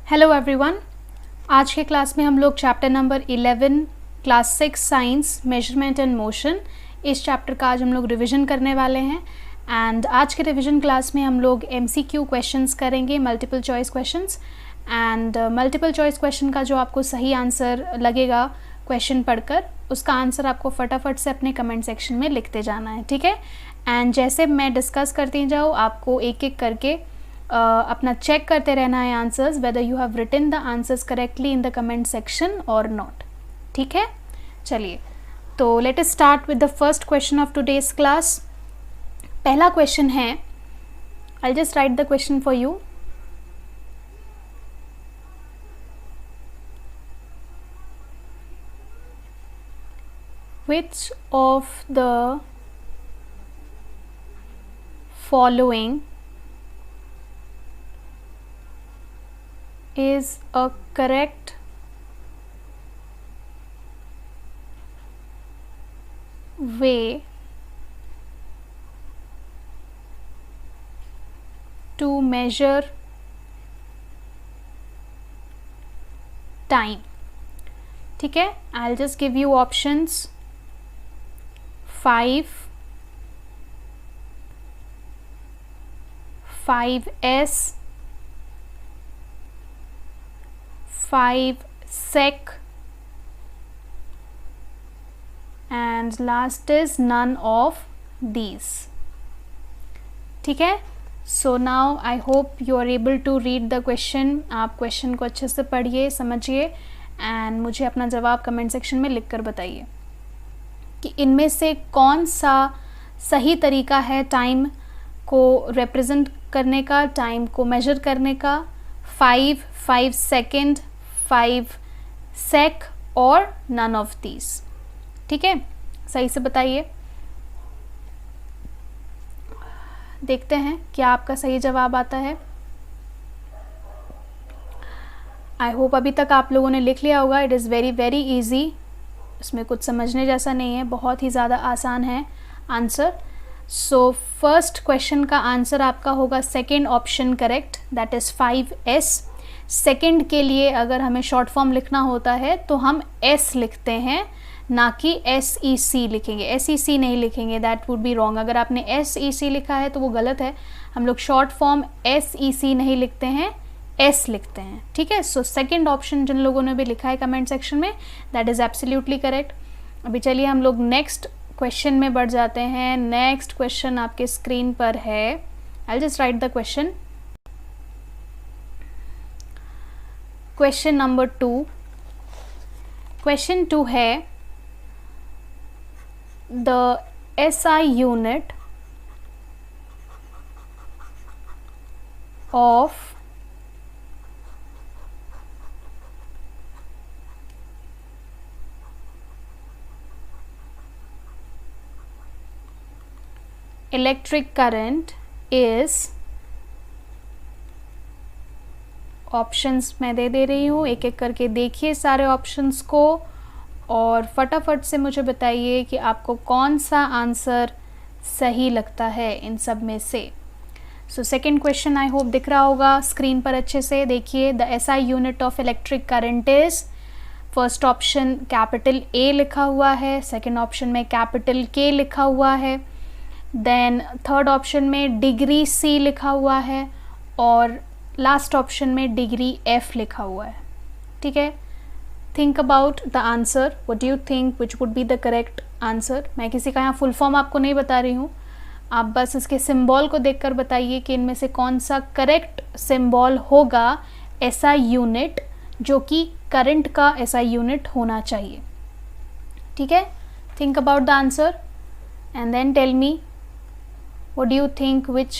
Hello everyone. आज के class में हम लोग chapter number 11 class 6 science measurement and motion, इस चैप्टर का आज हम लोग रिवीजन करने वाले हैं। एंड आज के रिवीजन क्लास में हम लोग MCQ क्वेश्चंस करेंगे, multiple choice questions. And multiple choice question का जो आपको सही आंसर लगेगा क्वेश्चन पढ़कर, उसका आंसर आपको फटाफट से अपने कमेंट सेक्शन में लिखते जाना है, ठीक है। एंड जैसे मैं डिस्कस करती जाऊँ, आपको एक एक करके अपना चेक करते रहना है answers, whether you have written the answers correctly in the comment section or not, ठीक है। चलिए, तो let us start with the first question of today's class. पहला क्वेश्चन है, I just write the question for you. Which of the following is a correct way to measure time? ठीक है, I'll just give you options 5, 5s, 5 sec, and last is none of these. ठीक है, so now I hope you are able to read the question. आप question को अच्छे से पढ़िए, समझिए एंड मुझे अपना जवाब कमेंट सेक्शन में लिख कर बताइए कि इनमें से कौन सा सही तरीका है टाइम को रिप्रेजेंट करने का, टाइम को मेजर करने का। 5, 5 सेकेंड, 5 सेक और नन ऑफ दीज। ठीक है, सही से बताइए। देखते हैं क्या आपका सही जवाब आता है। आई होप अभी तक आप लोगों ने लिख लिया होगा। It is very very easy, इसमें कुछ समझने जैसा नहीं है, बहुत ही ज़्यादा आसान है आंसर। सो फर्स्ट क्वेश्चन का आंसर आपका होगा second option correct, that is 5s। Second के लिए अगर हमें शॉर्ट फॉर्म लिखना होता है तो हम s लिखते हैं, ना कि SEC लिखेंगे। SEC नहीं लिखेंगे, दैट वुड बी रॉन्ग। अगर आपने SEC लिखा है तो वो गलत है। हम लोग शॉर्ट फॉर्म SEC नहीं लिखते हैं, S लिखते हैं। ठीक है, सो सेकेंड ऑप्शन जिन लोगों ने भी लिखा है कमेंट सेक्शन में, दैट इज़ एब्सोल्युटली करेक्ट। अभी चलिए हम लोग नेक्स्ट क्वेश्चन में बढ़ जाते हैं। नेक्स्ट क्वेश्चन आपके स्क्रीन पर है। I will just write the question. Question number 2। Question 2 है, the SI unit of electric current is, options मैं दे रही हूँ, एक एक करके देखिए सारे ऑप्शंस को और फटाफट से मुझे बताइए कि आपको कौन सा आंसर सही लगता है इन सब में से। So second question I hope दिख रहा होगा स्क्रीन पर अच्छे से। देखिए, the SI unit of electric current is, first option capital A लिखा हुआ है, सेकेंड ऑप्शन में कैपिटल K लिखा हुआ है, देन थर्ड ऑप्शन में डिग्री C लिखा हुआ है और लास्ट ऑप्शन में डिग्री F लिखा हुआ है। ठीक है, think about the answer, what do you think which would be the correct answer. मैं किसी का यहाँ फुल फॉर्म आपको नहीं बता रही हूँ, आप बस इसके सिंबल को देखकर बताइए कि इनमें से कौन सा करेक्ट सिंबल होगा SI यूनिट, जो कि करंट का SI यूनिट होना चाहिए। ठीक है, think about the answer and then tell me what do you think which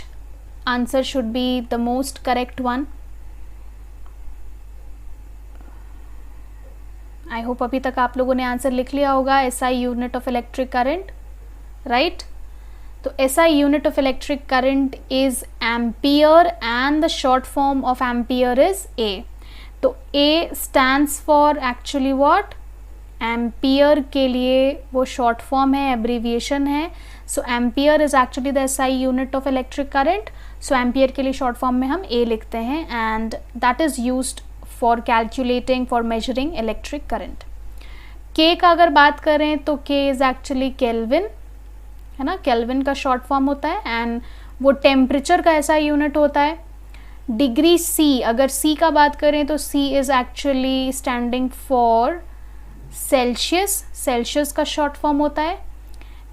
answer should be the most correct one. I hope अभी तक आप लोगों ने आंसर लिख लिया होगा। SI unit of electric current, right. तो SI unit of electric current is ampere and the short form of ampere is A। तो A stands for actually what, ampere के लिए वो शॉर्ट फॉर्म है, एब्रीविएशन है। So ampere is actually the SI unit of electric current. So ampere के लिए short form में हम A लिखते हैं and that is used for calculating, for measuring electric current. के का अगर बात करें तो के इज़ एक्चुअली केल्विन, है ना, केल्विन का शॉर्ट फॉर्म होता है, एंड वो टेम्परेचर का ऐसा यूनिट होता है। डिग्री सी, अगर सी का बात करें तो C is actually standing for Celsius, Celsius का शॉर्ट फॉर्म होता है।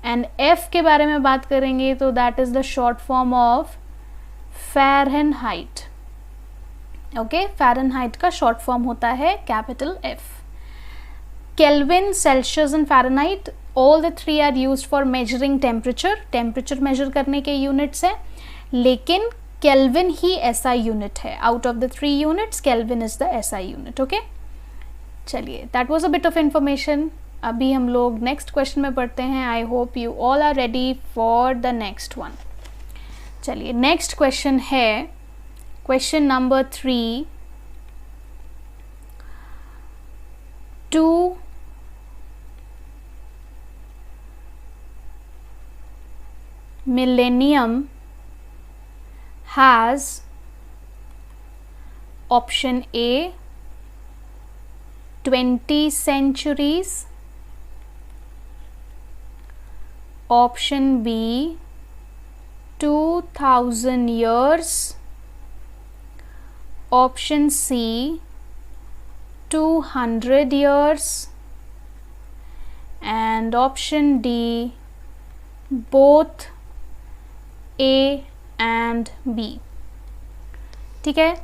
एंड एफ के बारे में बात करेंगे तो that is the short form of Fahrenheit. Okay, Fahrenheit का शॉर्ट फॉर्म होता है capital F. Kelvin, Celsius and Fahrenheit, all the three are used for measuring temperature, temperature measure करने के यूनिट्स हैं, लेकिन केल्विन ही एसआई यूनिट है। Out of the three units Kelvin is the SI unit. Okay, चलिए, that was a bit of information. अभी हम लोग नेक्स्ट क्वेश्चन में पढ़ते हैं। आई hope you all are ready for the next one. चलिए, नेक्स्ट क्वेश्चन है question number 3। 2 millennium has option A 20 centuries, option B 2000 years, option C 200 years, and option D both A and B. ठीक है,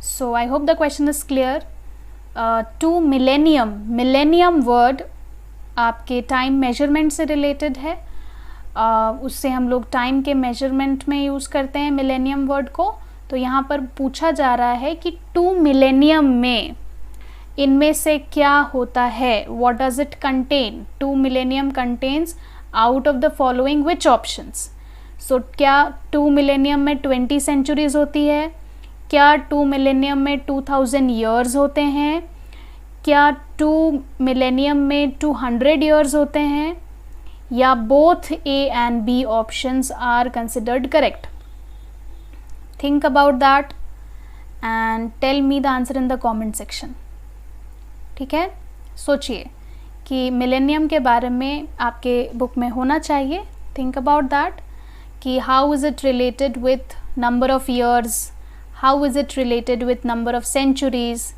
so I hope the question is clear. Two millennium, millennium word आपके time measurement से related है, उससे हम लोग time के measurement में यूज़ करते हैं मिलेनियम वर्ड को। तो यहाँ पर पूछा जा रहा है कि 2 मिलेनियम में इनमें से क्या होता है, what does it contain. 2 millennium contains out of the following which options. So क्या 2 मिलेनियम में 20 सेंचुरीज होती है, क्या 2 मिलेनियम में 2000 ईयर्स होते हैं, क्या 2 मिलेनियम में 200 ईयर्स होते हैं, या both A and B options are considered correct. Think about that and tell me the answer in the comment section. ठीक है, सोचिए कि मिलेनियम के बारे में आपके बुक में होना चाहिए। थिंक अबाउट दैट कि how is it related with number of years, how is it related with number of centuries,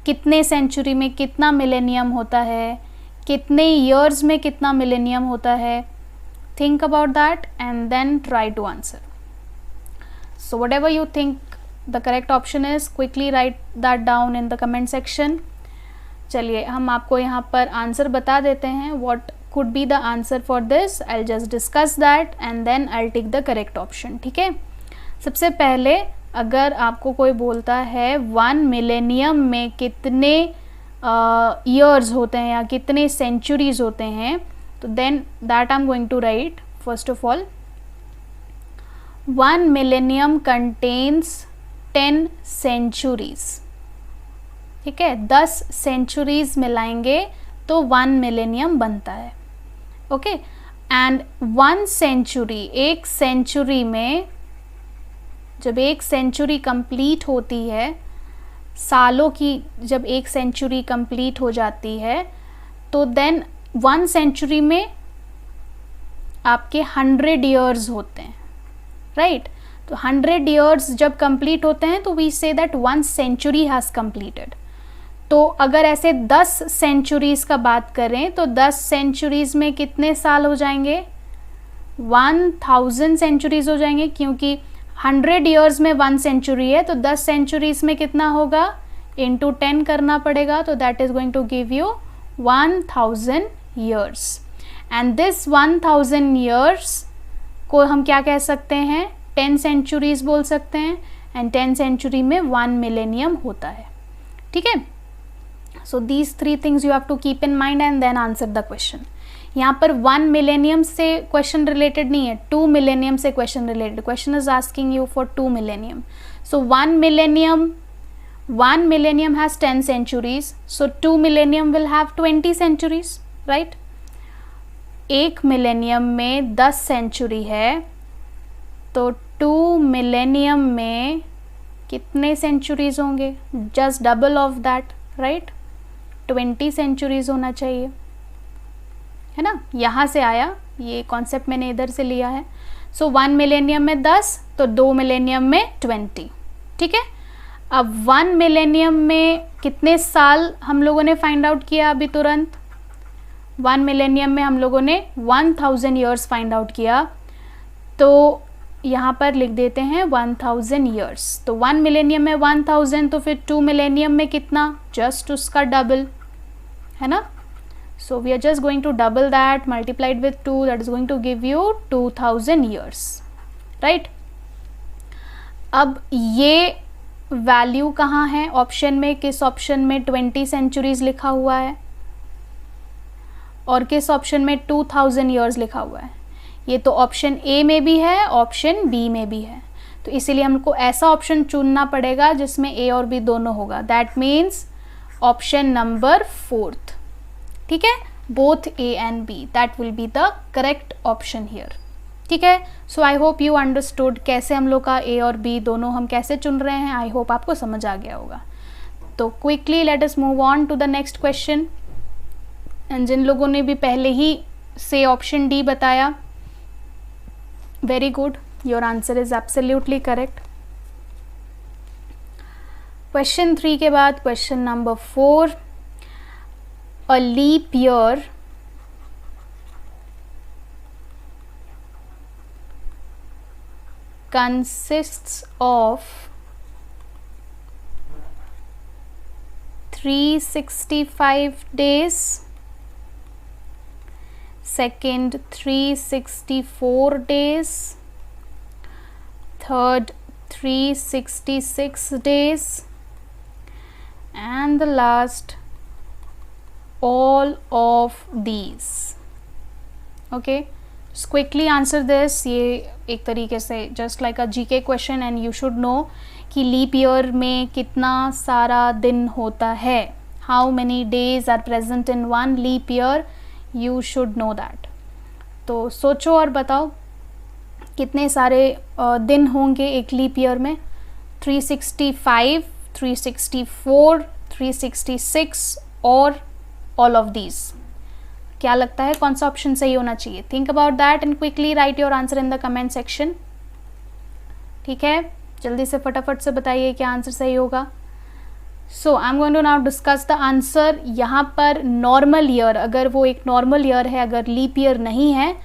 कितने सेंचुरी में कितना मिलेनियम होता है, कितने ईयर्स में कितना मिलेनियम होता है। Think about that and then try to answer. So whatever you think the correct option is, quickly write that down in the comment section. चलिए, हम आपको यहाँ पर आंसर बता देते हैं, what could be the answer for this. I just discuss that and then I take the correct option. ठीक है, सबसे पहले अगर आपको कोई बोलता है 1 मिलेनियम में कितने ईयर्स होते हैं या कितने सेंचुरीज होते हैं, तो then that I am going to write first of all 1 millennium contains 10 centuries. ठीक है, 10 सेंचुरीज मिलाएंगे तो 1 मिलेनियम बनता है। ओके, एंड 1 सेंचुरी, एक सेंचुरी में जब एक सेंचुरी कंप्लीट होती है, सालों की जब एक सेंचुरी कंप्लीट हो जाती है, तो देन 1 सेंचुरी में आपके 100 ईयर्स होते हैं, राइट। तो 100 ईयर्स जब कंप्लीट होते हैं तो we say that 1 century has completed. तो अगर ऐसे 10 सेंचुरीज़ का बात करें तो 10 सेंचुरीज़ में कितने साल हो जाएंगे, 1000 सेंचुरीज़ हो जाएंगे, क्योंकि 100 ईयर्स में 1 सेंचुरी है, तो 10 सेंचुरीज़ में कितना होगा, इंटू 10 करना पड़ेगा, तो that is going to give you 1000 years. And this 1000 years को हम क्या कह सकते हैं, 10 सेंचुरीज़ बोल सकते हैं, एंड 10 सेंचुरी में 1 मिलेनियम होता है। ठीक है, so these 3 things you have to keep in mind and then answer the question. यहाँ पर 1 मिलेनियम से क्वेश्चन रिलेटेड नहीं है, 2 मिलेनियम से question related. Question is asking you for 2 millennium. So 1 millennium has 10 centuries, so 2 millennium will have 20 centuries, right? एक millennium में 10 century है, तो 2 मिलेनियम में कितने सेंचुरीज होंगे? Just double of that, right? 20 centuries होना चाहिए, है ना? यहाँ से आया ये कॉन्सेप्ट, मैंने इधर से लिया है। सो 1 मिलेनियम में 10, तो 2 मिलेनियम में 20, ठीक है। अब 1 मिलेनियम में कितने साल हम लोगों ने फाइंड आउट किया अभी तुरंत? 1 मिलेनियम में हम लोगों ने 1000 ईयर्स फाइंड आउट किया, तो यहाँ पर लिख देते हैं 1000 ईयर्स। तो 1 मिलेनियम में 1000, तो फिर 2 मिलेनियम में कितना? जस्ट उसका डबल, है ना? So we are just going to double that, multiplied with 2, that is going to give you 2000 years, right? अब ये वैल्यू कहाँ है ऑप्शन में? किस ऑप्शन में 20 सेंचुरीज लिखा हुआ है और किस ऑप्शन में 2000 ईयर्स लिखा हुआ है? ये तो ऑप्शन ए में भी है, ऑप्शन बी में भी है, तो इसीलिए हमको ऐसा ऑप्शन चुनना पड़ेगा जिसमें ए और बी दोनों होगा। That means option number 4th, ठीक है? Both A and B, that will be the correct option here, ठीक है? So I hope you understood कैसे हम लोग का ए और बी दोनों हम कैसे चुन रहे हैं। आई होप आपको समझ आ गया होगा। तो quickly let us move on to the next question. And जिन लोगों ने भी पहले ही से ऑप्शन डी बताया, very good, your answer is absolutely correct. Question 3 के बाद question number 4, a leap year consists of 365 days, second 364 days, third 366 days, and the last all of these. Okay, just quickly answer this. ये एक तरीके से just like a GK question, and you should know कि leap year में कितना सारा दिन होता है। How many days are present in one leap year, you should know that. तो सोचो और बताओ कितने सारे दिन होंगे एक लीप ईयर में? 365, 364, 366 और ऑल ऑफ दीज। क्या लगता है कौन सा ऑप्शन सही होना चाहिए? Think about that and quickly right your answer in the comment section, ठीक है? जल्दी से फटाफट से बताइए क्या आंसर सही होगा। So I am going to now discuss the answer. यहाँ पर नॉर्मल ईयर, अगर वो एक नॉर्मल ईयर है, अगर लीप ईयर नहीं है,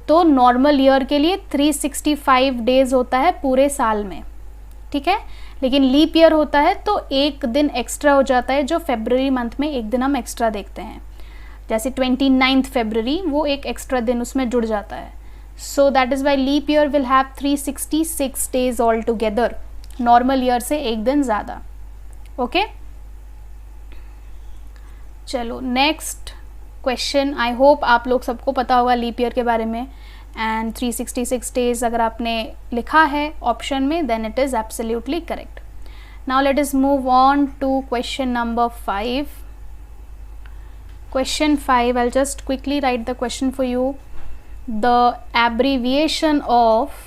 तो नॉर्मल ईयर के लिए 365 डेज होता है पूरे साल में, ठीक है? लेकिन लीप ईयर होता है तो एक दिन एक्स्ट्रा हो जाता है, जो फरवरी मंथ में एक दिन हम एक्स्ट्रा देखते हैं, जैसे 29 फरवरी, वो एक एक्स्ट्रा दिन उसमें जुड़ जाता है। So that is why leap year will have 366 days all together, normal year से एक दिन ज़्यादा। ओके, चलो नेक्स्ट क्वेश्चन। आई होप आप लोग सबको पता होगा लीप ईयर के बारे में, एंड 366 डेज अगर आपने लिखा है ऑप्शन में, then it is absolutely correct. Now let us move on to question number 5. Question 5, I'll just quickly write the question for you. The abbreviation of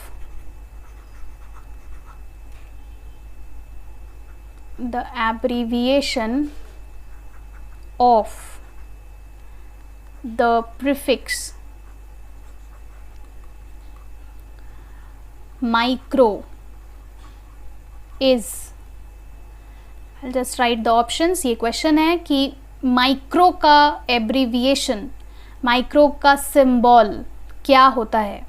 the prefix micro is, I'll just write the options. ये question है कि micro का abbreviation, micro का symbol क्या होता है?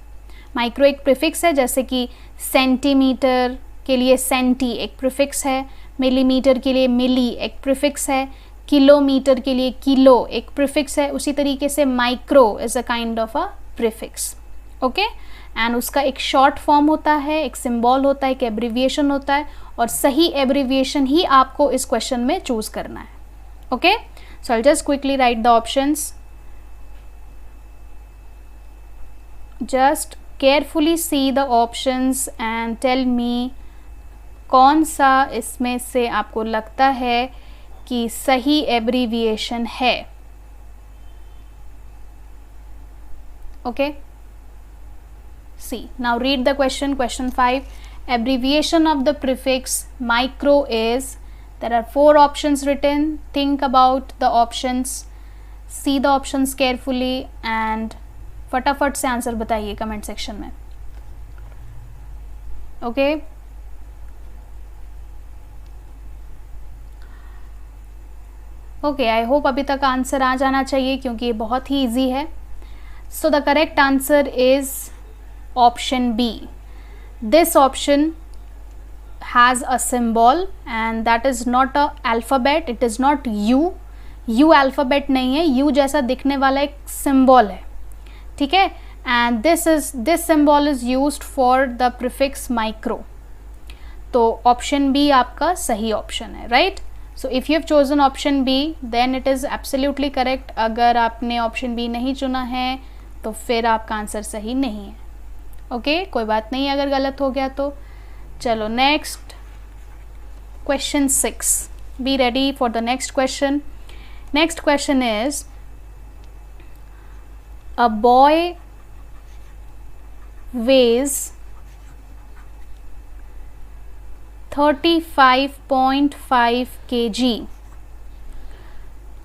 Micro एक prefix है, जैसे कि सेंटीमीटर के लिए सेंटी एक प्रीफिक्स है, मिलीमीटर के लिए मिली एक प्रीफिक्स है, किलोमीटर के लिए किलो एक प्रीफिक्स है। उसी तरीके से micro is a kind of a prefix, okay? And उसका एक शॉर्ट फॉर्म होता है, एक सिंबल होता है, एक एब्रीविएशन होता है, और सही एब्रीविएशन ही आपको इस क्वेश्चन में चूज़ करना है, okay? So I'll just quickly write the options. Just carefully see the options and tell me कौन सा इसमें से आपको लगता है कि सही एब्रीविएशन है, okay? See, now read the question 5, Abbreviation of the prefix micro is, there are 4 options written. Think about the options, see the options carefully and फटाफट से आंसर बताइए कमेंट सेक्शन में. ओके ओके, आई होप अभी तक answer आ जाना चाहिए क्योंकि ये बहुत ही इजी है. So the correct answer is option B. This option has a symbol and that is not a alphabet, it is not U alphabet नहीं है, U जैसा दिखने वाला एक symbol है, ठीक है. and this symbol is used for the prefix micro. तो option B आपका सही option है, right? so if you have chosen option B then it is absolutely correct. अगर आपने option B नहीं चुना है तो फिर आपका आंसर सही नहीं है. ओके कोई बात नहीं अगर गलत हो गया तो. चलो next question 6. Be ready for the next question. Next question is a boy weighs 35.5 kg.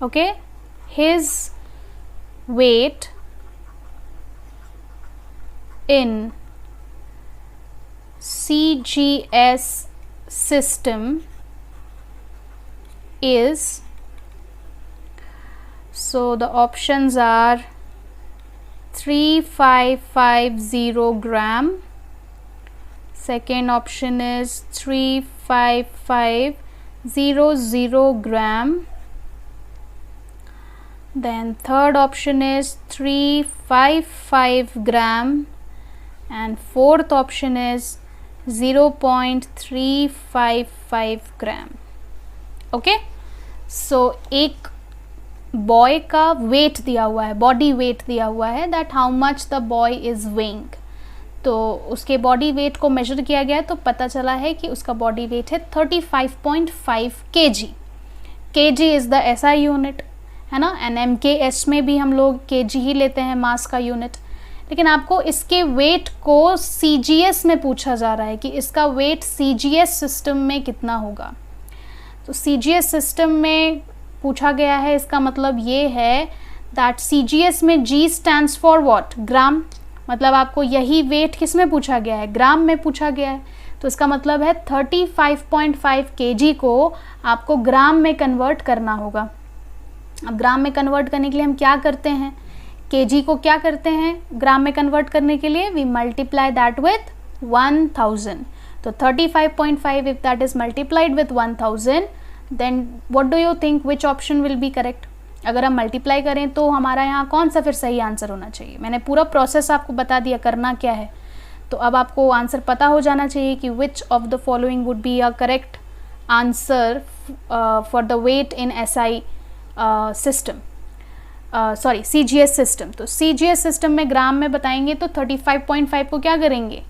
okay, his weight in CGS system is, so the options are 3550 gram, second option is 35500 gram, then third option is 355 gram and fourth option is 0.355 gram. Okay so एक boy का wait दिया हुआ है, body weight दिया हुआ है, that how much the boy is weighing. तो उसके बॉडी वेट को मेजर किया गया तो पता चला है कि उसका बॉडी वेट है 35.5 kg. kg is the SI unit है ना, एंड MKS में भी हम लोग kg ही लेते हैं मास का यूनिट. लेकिन आपको इसके वेट को CGS में पूछा जा रहा है कि इसका वेट CGS सिस्टम में कितना होगा. तो CGS सिस्टम में पूछा गया है, इसका मतलब ये है दैट CGS में G स्टैंड्स फॉर व्हाट, ग्राम. मतलब आपको यही वेट किस में पूछा गया है, ग्राम में पूछा गया है. तो इसका मतलब है 35.5 kg को आपको ग्राम में कन्वर्ट करना होगा. अब ग्राम में कन्वर्ट करने के लिए हम क्या करते हैं, kg को क्या करते हैं ग्राम में कन्वर्ट करने के लिए, वी मल्टीप्लाई दैट विथ 1000. तो 35.5 if that is multiplied with 1000 then what do you think which option will be correct. अगर हम मल्टीप्लाई करें तो हमारा यहाँ कौन सा फिर सही आंसर होना चाहिए. मैंने पूरा प्रोसेस आपको बता दिया करना क्या है, तो अब आपको आंसर पता हो जाना चाहिए कि which of the following would be a correct answer for the weight in SI system. Sorry CGS system. तो CGS सिस्टम में ग्राम में बताएंगे तो 35.5 को क्या करेंगे,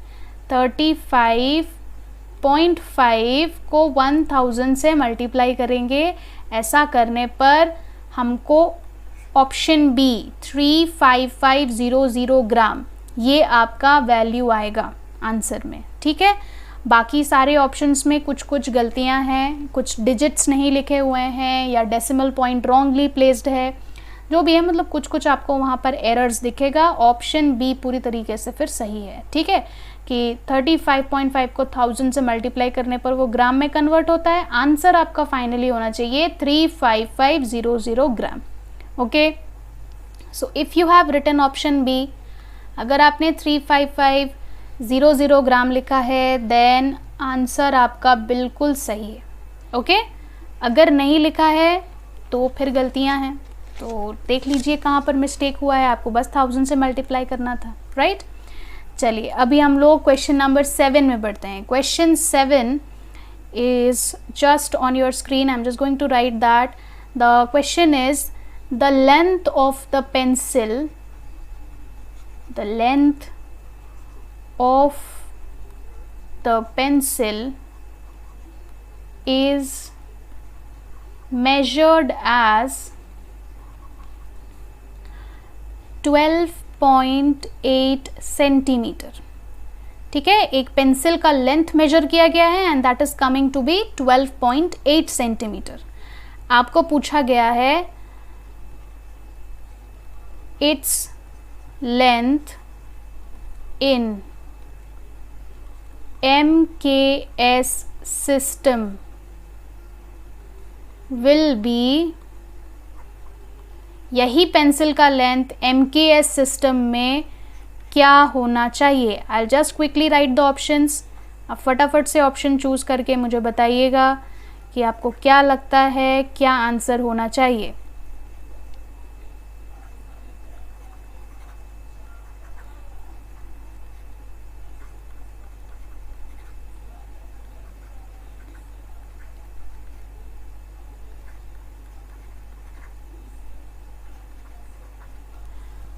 35.5 को 1000 से मल्टीप्लाई करेंगे. ऐसा करने पर हमको ऑप्शन बी 35500 ग्राम ये आपका वैल्यू आएगा आंसर में, ठीक है. बाकी सारे ऑप्शंस में कुछ कुछ गलतियां हैं, कुछ डिजिट्स नहीं लिखे हुए हैं या डेसिमल पॉइंट रॉन्गली प्लेस्ड है, जो भी है मतलब कुछ कुछ आपको वहाँ पर एरर्स दिखेगा. ऑप्शन बी पूरी तरीके से फिर सही है, ठीक है, कि 35.5 को 1000 से मल्टीप्लाई करने पर वो ग्राम में कन्वर्ट होता है. आंसर आपका फाइनली होना चाहिए 35500 gram. Okay so if you have written option B, अगर आपने 35500 ग्राम लिखा है देन आंसर आपका बिल्कुल सही है. ओके अगर नहीं लिखा है तो फिर गलतियां हैं, तो देख लीजिए कहाँ पर मिस्टेक हुआ है, आपको बस 1000 से मल्टीप्लाई करना था, राइट. चलिए अभी हम लोग क्वेश्चन नंबर 7 में बढ़ते हैं. Question 7 is just on your screen. I am just going to write that. The question is the length of the pencil, the length of the pencil is measured as 12.8 centimeter. ठीक है, एक pencil का length major किया गया है and that is coming to be 12.8 centimetre. आपको पूछा गया है its length in MKS system will be, यही पेंसिल का लेंथ MKS सिस्टम में क्या होना चाहिए। I just quickly write the options. आप फटाफट से ऑप्शन चूज करके मुझे बताइएगा कि आपको क्या लगता है क्या आंसर होना चाहिए।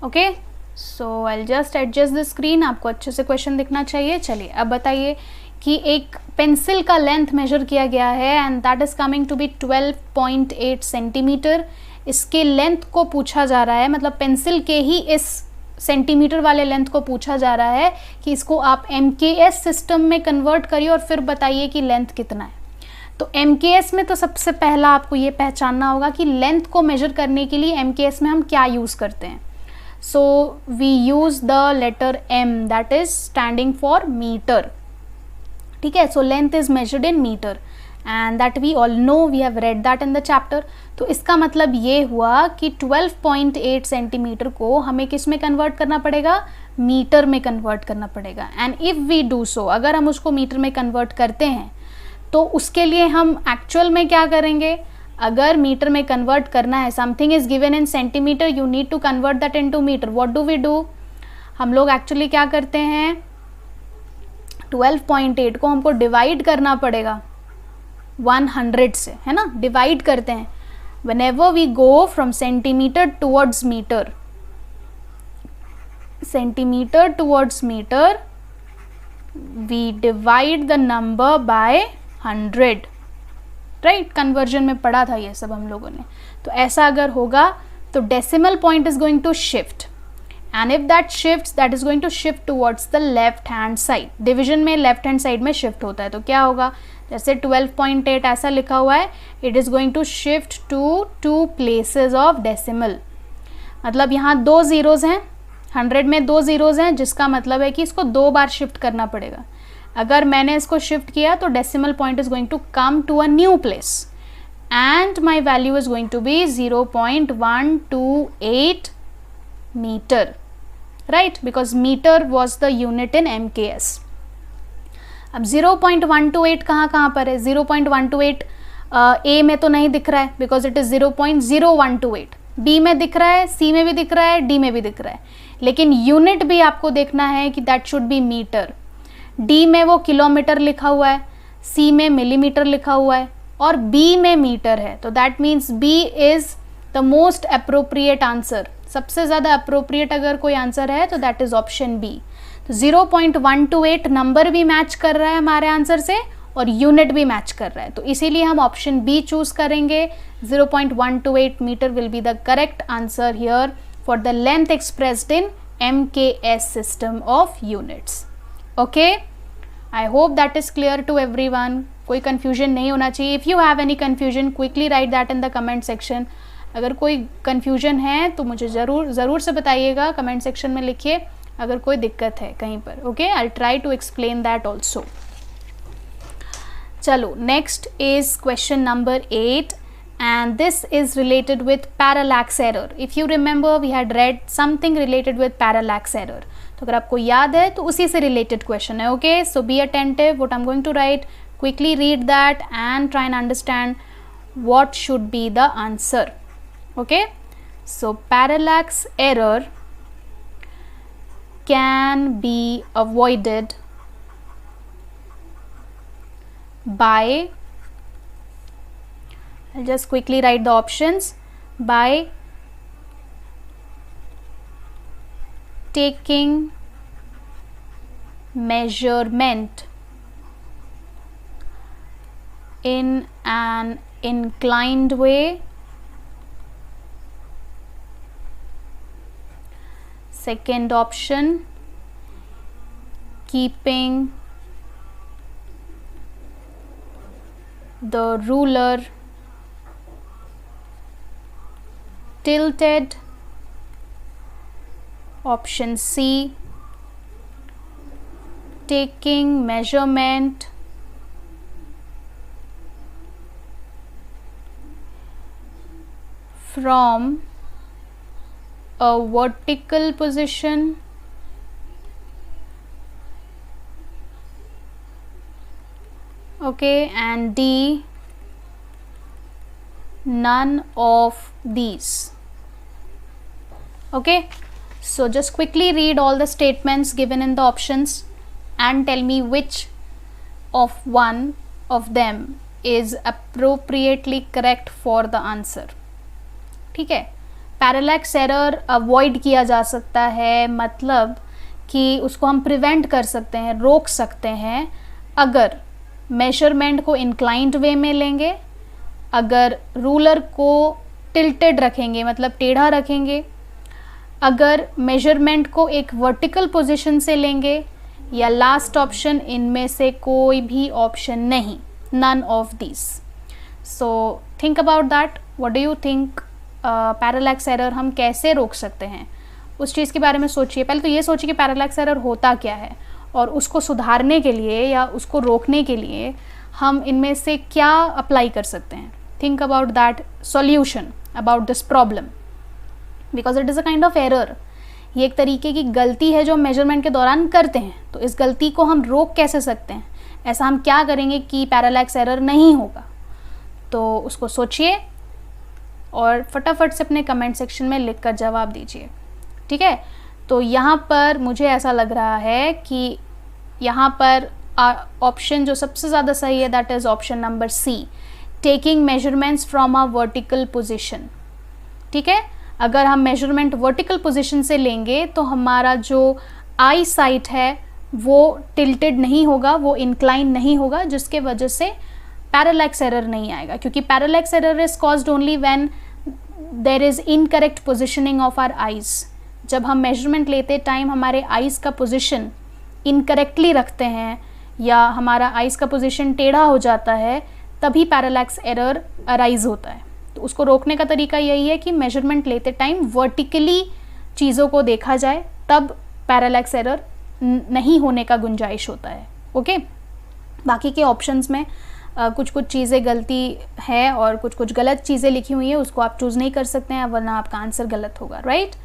Okay, so I just adjust the screen. आपको अच्छे से क्वेश्चन दिखना चाहिए। चलिए अब बताइए कि एक पेंसिल का लेंथ मेजर किया गया है and that is coming to be 12.8 centimetre. इसके लेंथ को पूछा जा रहा है, मतलब पेंसिल के ही इस सेंटीमीटर वाले लेंथ को पूछा जा रहा है कि इसको आप MKS सिस्टम में कन्वर्ट करिए और फिर बताइए कि लेंथ कितना है। तो MKS में तो सबसे पहला आपको ये पहचानना होगा कि लेंथ को मेजर करने के लिए MKS में हम क्या यूज़ करते हैं। So we use the letter M, that is standing for meter. ठीक है, so length is measured in meter and that we all know, we have read that in the chapter. तो इसका मतलब ये हुआ कि 12.8 सेंटीमीटर को हमें किस में कन्वर्ट करना पड़ेगा, मीटर में कन्वर्ट करना पड़ेगा। And if we do so, अगर हम उसको मीटर में कन्वर्ट करते हैं तो उसके लिए हम एक्चुअल में क्या करेंगे, अगर मीटर में कन्वर्ट करना है, something is given in centimetre, you need to convert that into metre. What do we do, हम लोग एक्चुअली क्या करते हैं, 12.8 को हमको डिवाइड करना पड़ेगा 100 से, है ना, डिवाइड करते हैं। Whenever we go from centimetre towards metre, centimetre towards metre, we divide the number by 100। Right, conversion में पढ़ा था ये सब हम लोगों ने। तो ऐसा अगर होगा तो decimal point is going to shift and if that shifts, that is going to shift towards the left hand side. Division में लेफ्ट हैंड साइड में शिफ्ट होता है, तो क्या होगा, जैसे 12.8 ऐसा लिखा हुआ है, it is going to shift to 2 places of decimal. मतलब यहाँ 2 ज़ीरोज़ हैं, 100 में 2 ज़ीरोज़ हैं, जिसका मतलब है कि इसको 2 बार शिफ्ट करना पड़ेगा। अगर मैंने इसको शिफ्ट किया तो decimal point is going to come to a new place and my value is going to be 0.128 metre, right, because metre was the unit in MKS। अब 0.128 कहाँ पर है, 0.128 A में तो नहीं दिख रहा है बिकॉज इट इज 0.0128, B में दिख रहा है, C में भी दिख रहा है, D में भी दिख रहा है, लेकिन यूनिट भी आपको देखना है कि that should be metre. D में वो किलोमीटर लिखा हुआ है, C में मिलीमीटर लिखा हुआ है और B में मीटर है, तो that means B is the most appropriate answer. सबसे ज़्यादा अप्रोप्रिएट अगर कोई आंसर है तो दैट इज ऑप्शन B। तो 0.128 नंबर भी मैच कर रहा है हमारे आंसर से और यूनिट भी मैच कर रहा है, तो इसीलिए हम ऑप्शन B चूज करेंगे। 0.128 metre will be the correct answer here for the length expressed in MKS system of units. Okay, I hope that is clear to everyone. कोई कंफ्यूजन नहीं होना चाहिए। If you have any confusion quickly write that in the comment section. अगर कोई confusion है तो मुझे ज़रूर से बताइएगा, कमेंट सेक्शन में लिखिए अगर कोई दिक्कत है कहीं पर। Okay, I try to explain that also. चलो, next is question number 8 and this is related with parallax error. If you remember, we had read something related with parallax error. तो अगर आपको याद है तो उसी से related question है। Okay, so be attentive what I'm going to write, quickly read that and try and understand what should be the answer. Okay, so parallax error can be avoided by, I'll just quickly write the options, by taking measurement in an inclined way, second option, keeping the ruler tilted. Option C, taking measurement from a vertical position. Okay, and D, none of these. Okay, so just quickly read all the statements given in the options and tell me which of one of them is appropriately correct for the answer. ठीक है, parallax error avoid किया जा सकता है, मतलब कि उसको हम प्रिवेंट कर सकते हैं, रोक सकते हैं अगर मेजरमेंट को इंक्लाइंड वे में लेंगे, अगर रूलर को टिल्टेड रखेंगे मतलब टेढ़ा रखेंगे, अगर मेजरमेंट को एक वर्टिकल पोजीशन से लेंगे, या लास्ट ऑप्शन इनमें से कोई भी ऑप्शन नहीं, none of this. So think about that. What do you think? Parallax error हम कैसे रोक सकते हैं, उस चीज़ के बारे में सोचिए. पहले तो ये सोचिए कि पैरालैक्स एरर होता क्या है और उसको सुधारने के लिए या उसको रोकने के लिए हम इनमें से क्या अप्लाई कर सकते हैं. Think about that solution about this problem, because it is a kind of error. ये एक तरीके की गलती है जो हम मेजरमेंट के दौरान करते हैं. तो इस गलती को हम रोक कैसे सकते हैं, ऐसा हम क्या करेंगे कि पैरालैक्स एरर नहीं होगा. तो उसको सोचिए और फटाफट से अपने कमेंट सेक्शन में लिखकर जवाब दीजिए. ठीक है, तो यहाँ पर मुझे ऐसा लग रहा है कि यहाँ पर ऑप्शन जो सबसे ज़्यादा सही है that is option number C, taking measurements from a vertical position. ठीक है, अगर हम मेजरमेंट वर्टिकल पोजीशन से लेंगे तो हमारा जो आई साइट है वो टिल्टेड नहीं होगा, वो इंक्लाइन नहीं होगा, जिसके वजह से पैरालैक्स एरर नहीं आएगा. क्योंकि parallax error is caused only when there is incorrect positioning of our eyes. जब हम मेजरमेंट लेते टाइम हमारे आइज़ का पोजीशन इनकरेक्टली रखते हैं या हमारा आइज़ का पोजीशन टेढ़ा हो जाता है, तभी पैरालैक्स एरर अराइज होता है. तो उसको रोकने का तरीका यही है कि मेजरमेंट लेते टाइम वर्टिकली चीज़ों को देखा जाए, तब पैरालैक्स एरर नहीं होने का गुंजाइश होता है. ओके, बाकी के ऑप्शंस में कुछ कुछ चीज़ें गलती है और कुछ कुछ गलत चीज़ें लिखी हुई है, उसको आप चूज़ नहीं कर सकते हैं वरना आपका आंसर गलत होगा. राइट,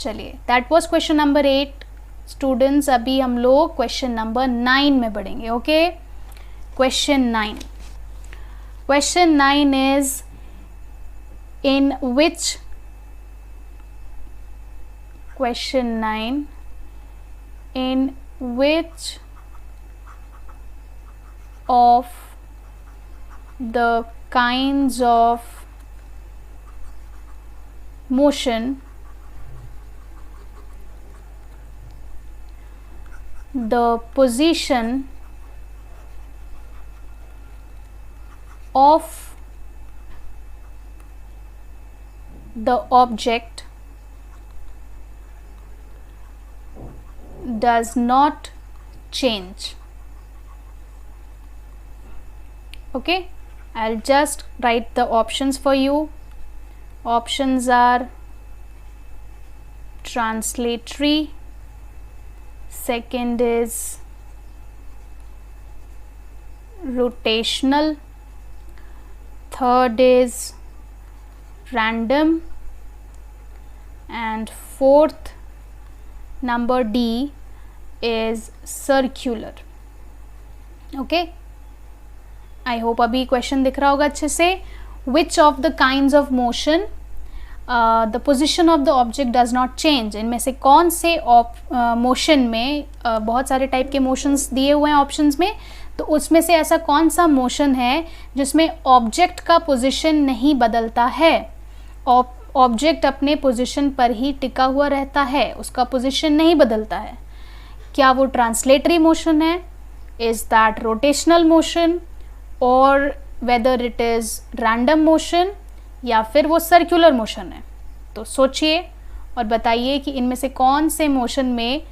चलिए that was question number 8. Students, अभी हम लोग क्वेश्चन नंबर 9 में बढ़ेंगे. Okay, question 9. Question 9 is in which question 9 in which of the kinds of motion the position of the object does not change. Okay, I'll just write the options for you. Options are translatory, second is rotational, third is random, and fourth number D is circular. Okay, I hope अभी question दिख रहा होगा अच्छे से. Which of the kinds of motion the position of the object does not change. इनमें से कौन से मोशन में बहुत सारे टाइप के मोशंस दिए हुए हैं ऑप्शंस में, तो उसमें से ऐसा कौन सा मोशन है जिसमें ऑब्जेक्ट का पोजीशन नहीं बदलता है, ऑब्जेक्ट अपने पोजीशन पर ही टिका हुआ रहता है, उसका पोजीशन नहीं बदलता है. क्या वो ट्रांसलेटरी मोशन है, इज़ दैट रोटेशनल मोशन, और weather it is random motion, या फिर वो सर्कुलर मोशन है. तो सोचिए और बताइए कि इनमें से कौन से मोशन में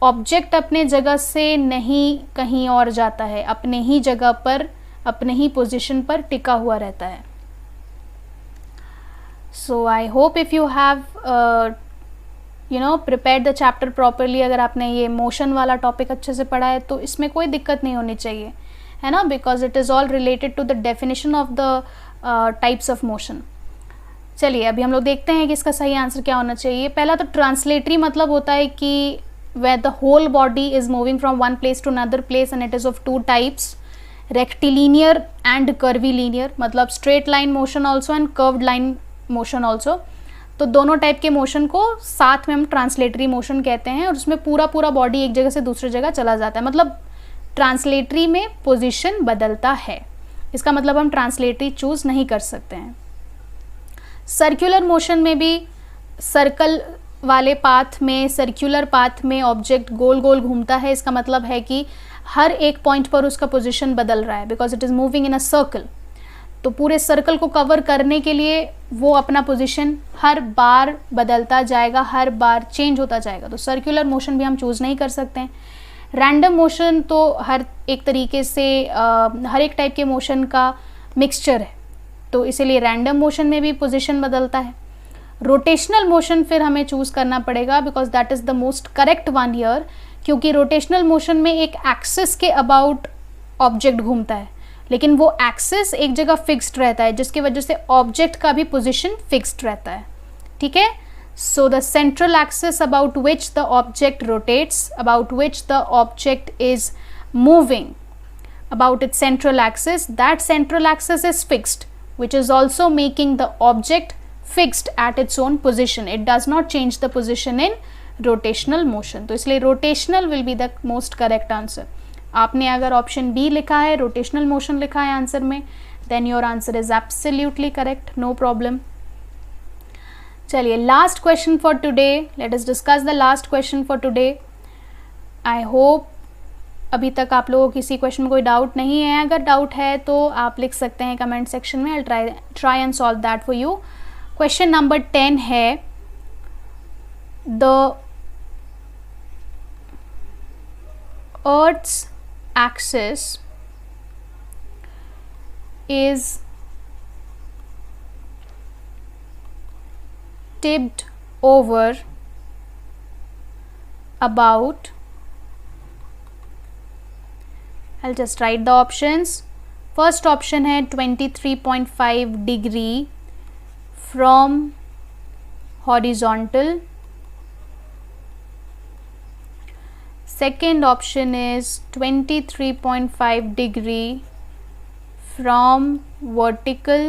ऑब्जेक्ट अपने जगह से नहीं कहीं और जाता है, अपने ही जगह पर, अपने ही पोजीशन पर टिका हुआ रहता है. So I hope if you have prepare the chapter properly. अगर आपने ये मोशन वाला टॉपिक अच्छे से पढ़ा है तो इसमें कोई दिक्कत नहीं होनी चाहिए, है ना, because it is all related to the definition of the types of motion. चलिए अभी हम लोग देखते हैं कि इसका सही आंसर क्या होना चाहिए. पहला तो ट्रांसलेटरी मतलब होता है कि where the whole body is moving from one place to another place and it is of two types, rectilinear and curvilinear. मतलब straight line motion also and curved line motion also. तो दोनों type के motion को साथ में हम translatory motion कहते हैं, और उसमें पूरा पूरा बॉडी एक जगह से दूसरी जगह चला जाता है. मतलब ट्रांसलेटरी में पोजीशन बदलता है, इसका मतलब हम ट्रांसलेटरी चूज़ नहीं कर सकते हैं. सर्कुलर मोशन में भी सर्कल वाले पाथ में, सर्कुलर पाथ में ऑब्जेक्ट गोल गोल घूमता है. इसका मतलब है कि हर एक पॉइंट पर उसका पोजीशन बदल रहा है, because it is moving in a circle. तो पूरे सर्कल को कवर करने के लिए वो अपना पोजीशन हर बार बदलता जाएगा, हर बार चेंज होता जाएगा. तो सर्कुलर मोशन भी हम चूज़ नहीं कर सकते हैं. रैंडम मोशन तो हर एक तरीके से हर एक टाइप के मोशन का मिक्सचर है, तो इसीलिए रैंडम मोशन में भी पोजीशन बदलता है. रोटेशनल मोशन फिर हमें चूज़ करना पड़ेगा, because that is the most correct one here, क्योंकि रोटेशनल मोशन में एक एक्सिस के अबाउट ऑब्जेक्ट घूमता है, लेकिन वो एक्सिस एक जगह फिक्स्ड रहता है, जिसकी वजह से ऑब्जेक्ट का भी पोजीशन फिक्स्ड रहता है. ठीक है. So the central axis about which the object rotates, about which the object is moving, about its central axis, that central axis is fixed, which is also making the object fixed at its own position. It does not change the position in rotational motion. तो इसलिए rotational will be the most correct answer. आपने अगर option B लिखा है, rotational motion लिखा है answer में, then your answer is absolutely correct, no problem. चलिए last question for today. Let us discuss the last question for today. I hope अभी तक आप लोगों को किसी क्वेश्चन में कोई डाउट नहीं है. अगर डाउट है तो आप लिख सकते हैं कमेंट सेक्शन में. I'll try and solve that for you. Question number 10 है, the earth's axis is tipped over about, I'll just write the options. First option है 23.5 degree from horizontal. Second option is 23.5 degree from vertical.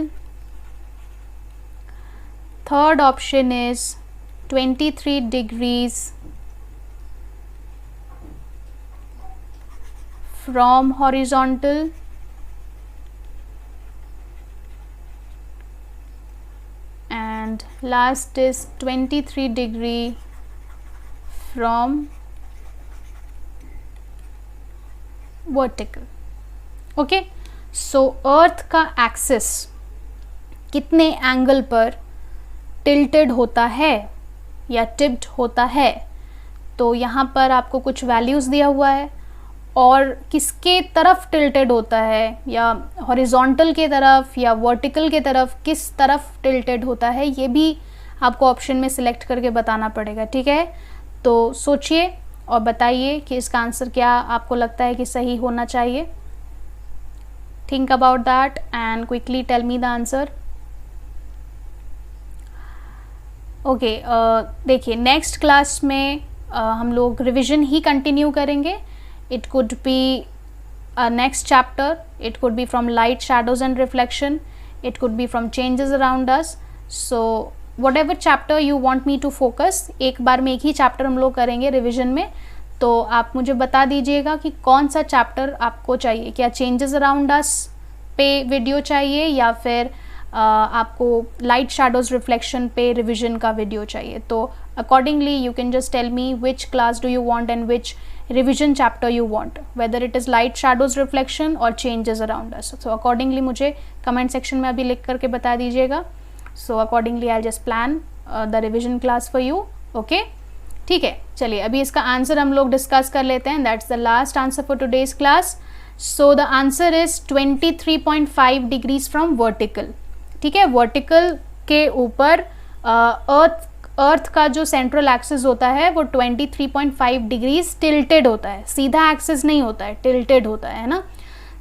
Third option is 23 degrees from horizontal. And last is 23 degree from vertical. Okay, so earth का axis कितने angle पर tilted होता है या tipped होता है, तो यहाँ पर आपको कुछ वैल्यूज़ दिया हुआ है, और किसके तरफ टिल्टेड होता है, या हॉरिजॉन्टल के तरफ या वर्टिकल के तरफ, किस तरफ टिल्टेड होता है, ये भी आपको ऑप्शन में सिलेक्ट करके बताना पड़ेगा. ठीक है, तो सोचिए और बताइए कि इसका आंसर क्या आपको लगता है कि सही होना चाहिए. Think about that and quickly tell me the answer. Okay, देखिए नेक्स्ट क्लास में हम लोग रिविजन ही कंटिन्यू करेंगे. It could be next chapter, it could be from light, shadows and reflection, it could be from changes around us. So whatever chapter you want me to focus, एक बार में एक ही chapter हम लोग करेंगे revision में. तो आप मुझे बता दीजिएगा कि कौन सा चैप्टर आपको चाहिए. क्या चेंजेस अराउंड अस पे वीडियो चाहिए, या फिर आपको लाइट, शैडोज, रिफ्लेक्शन पे रिविजन का वीडियो चाहिए. तो accordingly you can just tell me which class do you want and which revision chapter you want, whether it is light, shadows, reflection और changes around us. So accordingly मुझे comment section में अभी लिख करके बता दीजिएगा. So accordingly I just plan the revision class for you. Okay, ठीक है, चलिए अभी इसका आंसर हम लोग डिस्कस कर लेते हैं. That's the last answer for today's class. So the answer is 23.5 degrees from vertical. ठीक है, वर्टिकल के ऊपर अर्थ का जो सेंट्रल एक्सिस होता है वो 23.5 डिग्रीज टिल्टेड होता है, सीधा एक्सिस नहीं होता है, टिल्टेड होता है ना.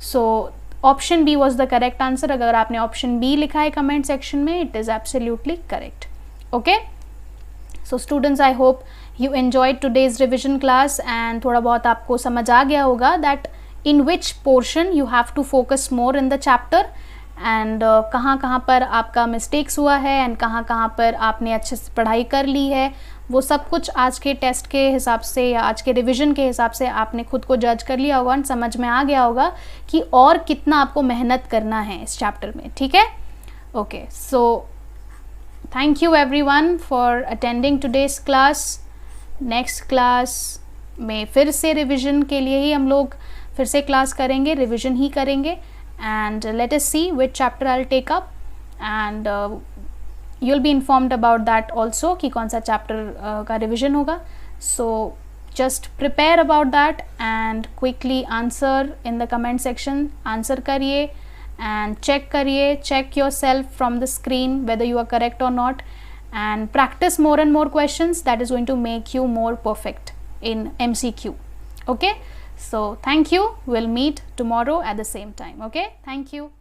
So option B was the correct answer. अगर आपने ऑप्शन बी लिखा है कमेंट सेक्शन में, it is absolutely correct. Okay, so students, I hope you enjoyed today's revision class and थोड़ा बहुत आपको समझ आ गया होगा that in which portion you have to focus more in the chapter and कहाँ कहाँ पर आपका मिस्टेक्स हुआ है एंड कहाँ कहाँ पर आपने अच्छे से पढ़ाई कर ली है. वो सब कुछ आज के टेस्ट के हिसाब से या आज के रिवीजन के हिसाब से आपने खुद को जज कर लिया होगा और समझ में आ गया होगा कि और कितना आपको मेहनत करना है इस चैप्टर में. ठीक है, okay. So thank you everyone for attending today's class. Next class में फिर से रिवीजन के लिए ही हम लोग फिर से क्लास करेंगे, रिवीजन ही करेंगे. And let us see which chapter I'll take up and you'll be informed about that also कि कौन सा chapter का revision होगा. So just prepare about that and quickly answer in the comment section. Answer करिए and check करिए, check yourself from the screen whether you are correct or not and practice more and more questions. That is going to make you more perfect in MCQ. Okay. So thank you. We'll meet tomorrow at the same time. Okay. Thank you.